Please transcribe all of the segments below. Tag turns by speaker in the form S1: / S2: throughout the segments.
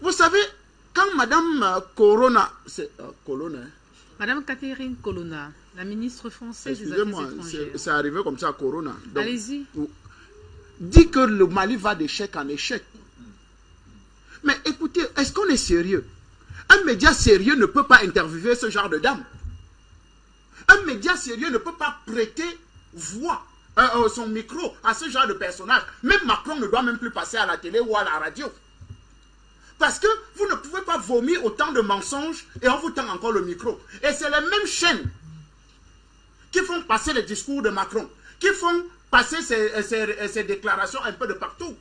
S1: Vous savez, quand Madame Corona, c'est Colonna, hein?
S2: Madame Catherine Colonna, la ministre française des Affaires
S1: Excusez-moi,
S2: étrangères.
S1: c'est arrivé comme ça à Corona.
S2: Allez-y.
S1: Dit que le Mali va d'échec en échec. Mais écoutez, est-ce qu'on est sérieux? Un média sérieux ne peut pas interviewer ce genre de dame. Un média sérieux ne peut pas prêter voix, son micro à ce genre de personnage. Même Macron ne doit même plus passer à la télé ou à la radio. Parce que vous ne pouvez pas vomir autant de mensonges et on vous tend encore le micro. Et c'est les mêmes chaînes qui font passer les discours de Macron, qui font passer ces déclarations un peu de partout.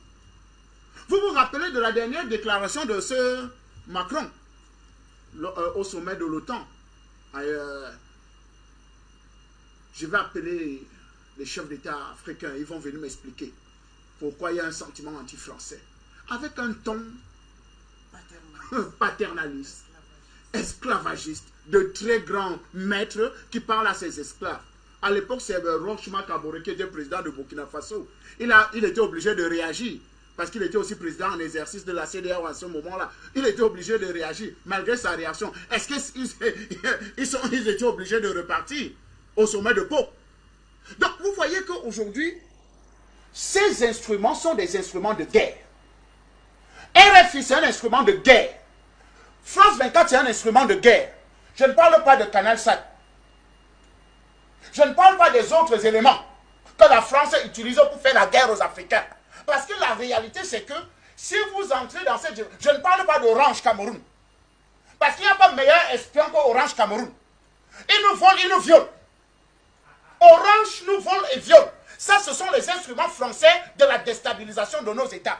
S1: Vous vous rappelez de la dernière déclaration de ce Macron au sommet de l'OTAN. Je vais appeler les chefs d'État africains, ils vont venir m'expliquer pourquoi il y a un sentiment anti-français. Avec un ton paternaliste, esclavagiste, de très grands maîtres qui parlent à ses esclaves. À l'époque, c'est Rochma Kabore qui était président de Burkina Faso. Il était obligé de réagir parce qu'il était aussi président en exercice de la CEDEAO à ce moment-là. Il était obligé de réagir malgré sa réaction. Est-ce qu'ils étaient obligés de repartir au sommet de Pau? Donc, vous voyez qu'aujourd'hui, ces instruments sont des instruments de guerre. RFI, c'est un instrument de guerre. France 24, c'est un instrument de guerre. Je ne parle pas de Canal 7. Je ne parle pas des autres éléments que la France utilise pour faire la guerre aux Africains. Parce que la réalité, c'est que si vous entrez dans cette... Je ne parle pas d'Orange Cameroun. Parce qu'il n'y a pas meilleur espion qu'Orange Cameroun. Ils nous volent, ils nous violent. Orange nous vole et viole. Ça, ce sont les instruments français de la déstabilisation de nos États.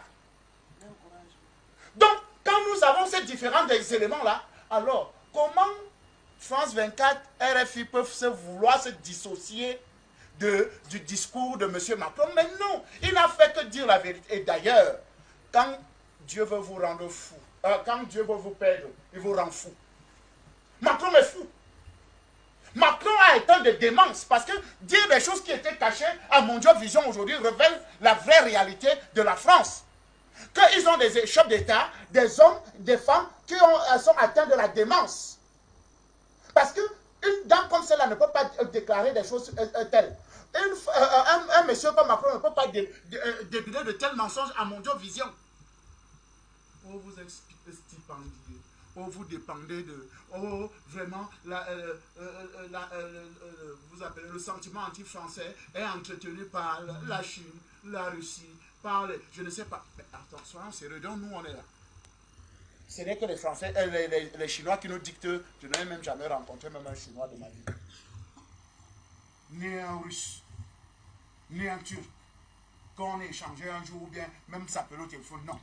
S1: Donc, quand nous avons ces différents éléments-là, alors, comment France 24, RFI peuvent vouloir se dissocier du discours de M. Macron? Mais non, il n'a fait que dire la vérité. Et d'ailleurs, quand Dieu veut vous rendre fou, quand Dieu veut vous perdre, il vous rend fou. Macron est fou. Macron a éteint de démence parce que dire des choses qui étaient cachées à Mondial Vision aujourd'hui révèle la vraie réalité de la France. Qu'ils ont des chefs d'État, des hommes, des femmes qui sont atteints de la démence. Parce qu'une dame comme celle-là ne peut pas déclarer des choses telles. Un monsieur comme Macron ne peut pas débiler de tels mensonges à Mondial Vision. Oh, vous êtes stipendié. Oh, vous dépendez de... Oh, vraiment, vous appelez le sentiment anti-français est entretenu par la Chine, la Russie, par les... Je ne sais pas. Mais attends, soyons sérieux, donc nous, on est là. Ce n'est que les Français, les Chinois qui nous dictent. Je n'ai même jamais rencontré même un Chinois de ma vie. Ni un Russe, ni un Turc. Quand on est échangé un jour ou bien même s'appeler au téléphone, non.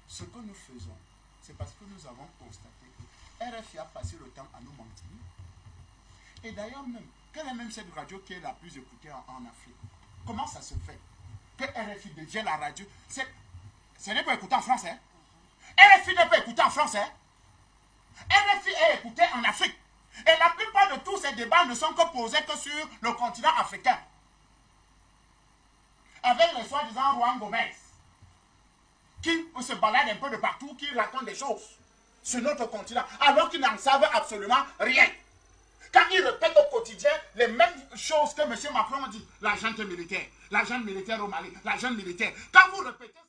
S1: Ce que nous faisons, c'est parce que nous avons constaté que RFI a passé le temps à nous mentir. Et d'ailleurs même, quelle est même cette radio qui est la plus écoutée en Afrique? Comment ça se fait que RFI devient la radio? Ce n'est pas écouté en français. RFI n'est pas écouté en français. RFI est écouté en Afrique. Et la plupart de tous ces débats ne sont que posés que sur le continent africain. Avec les soi-disant Juan Gomez, qui se baladent un peu de partout, qui racontent des choses sur notre continent, alors qu'ils n'en savent absolument rien. Quand ils répètent au quotidien les mêmes choses que M. Macron dit, la junte militaire au Mali, la junte militaire. Quand vous répétez ça,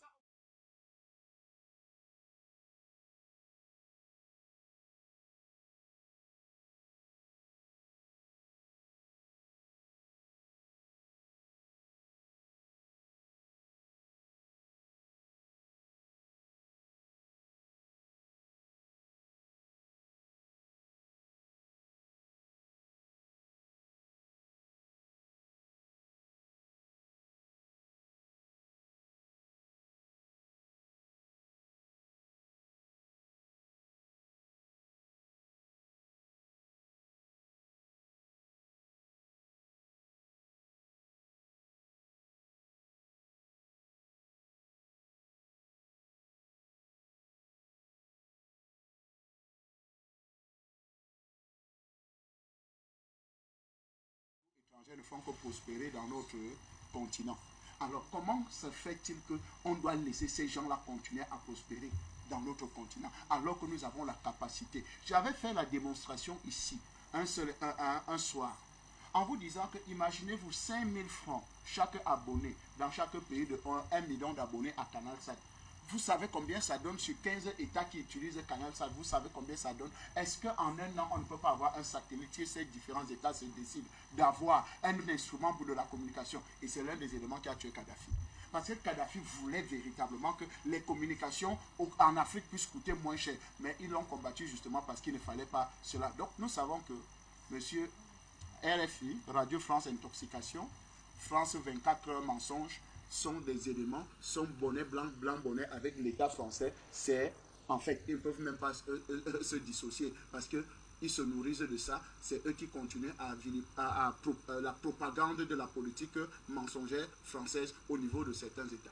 S1: ne font que prospérer dans notre continent. Alors, comment se fait-il qu'on doit laisser ces gens-là continuer à prospérer dans notre continent, alors que nous avons la capacité? J'avais fait la démonstration ici, un soir, en vous disant que, imaginez-vous 5 000 francs chaque abonné dans chaque pays de 1 million d'abonnés à CanalSat. Vous savez combien ça donne sur 15 États qui utilisent CanalSat? Vous savez combien ça donne? Est-ce qu'en un an, on ne peut pas avoir un satellite si ces différents États se décident d'avoir un instrument pour de la communication? Et c'est l'un des éléments qui a tué Kadhafi. Parce que Kadhafi voulait véritablement que les communications en Afrique puissent coûter moins cher. Mais ils l'ont combattu justement parce qu'il ne fallait pas cela. Donc nous savons que monsieur RFI, Radio France Intoxication, France 24 heures mensonges, sont des éléments, sont bonnet blanc, blanc bonnet avec l'État français. C'est, en fait, ils ne peuvent même pas se dissocier parce qu'ils se nourrissent de ça. C'est eux qui continuent à la propagande de la politique mensongère française au niveau de certains États.